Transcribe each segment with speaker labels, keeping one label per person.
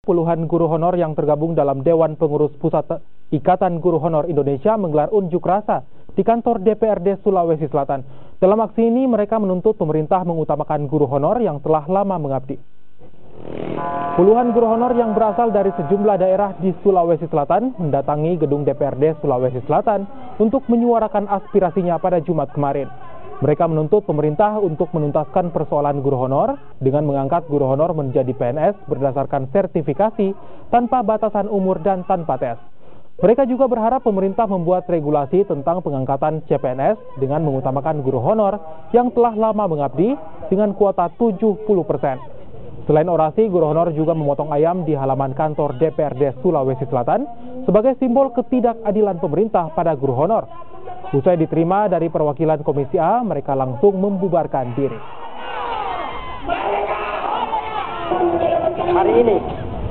Speaker 1: Puluhan guru honor yang tergabung dalam Dewan Pengurus Pusat Ikatan Guru Honor Indonesia menggelar unjuk rasa di kantor DPRD Sulawesi Selatan. Dalam aksi ini mereka menuntut pemerintah mengutamakan guru honor yang telah lama mengabdi. Puluhan guru honor yang berasal dari sejumlah daerah di Sulawesi Selatan mendatangi gedung DPRD Sulawesi Selatan untuk menyuarakan aspirasinya pada Jumat kemarin. Mereka menuntut pemerintah untuk menuntaskan persoalan guru honor dengan mengangkat guru honor menjadi PNS berdasarkan sertifikasi tanpa batasan umur dan tanpa tes. Mereka juga berharap pemerintah membuat regulasi tentang pengangkatan CPNS dengan mengutamakan guru honor yang telah lama mengabdi dengan kuota 70%. Selain orasi, guru honor juga memotong ayam di halaman kantor DPRD Sulawesi Selatan sebagai simbol ketidakadilan pemerintah pada guru honor. Usai diterima dari perwakilan Komisi A, mereka langsung membubarkan diri.
Speaker 2: Hari ini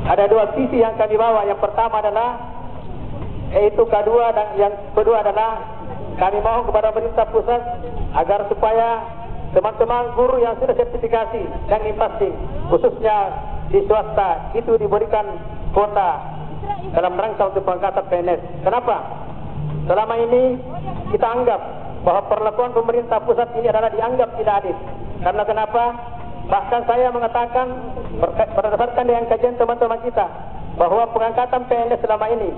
Speaker 2: ada dua visi yang kami bawa. Yang pertama adalah yaitu K2 dan yang kedua adalah kami mohon kepada pemerintah pusat agar supaya teman-teman guru yang sudah sertifikasi dan pasti khususnya di swasta itu diberikan kuota dalam rangka untuk pengangkatan PNS. Kenapa? Selama ini kita anggap bahwa perlakuan pemerintah pusat ini adalah dianggap tidak adil. Karena kenapa? Bahkan saya mengatakan berdasarkan dengan kajian teman-teman kita bahwa pengangkatan PNS selama ini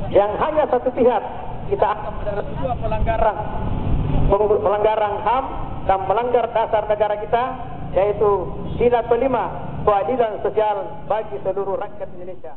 Speaker 2: yang hanya satu pihak kita anggap adalah sebuah pelanggaran HAM dan melanggar dasar negara kita, yaitu sila kelima keadilan sosial bagi seluruh rakyat Indonesia.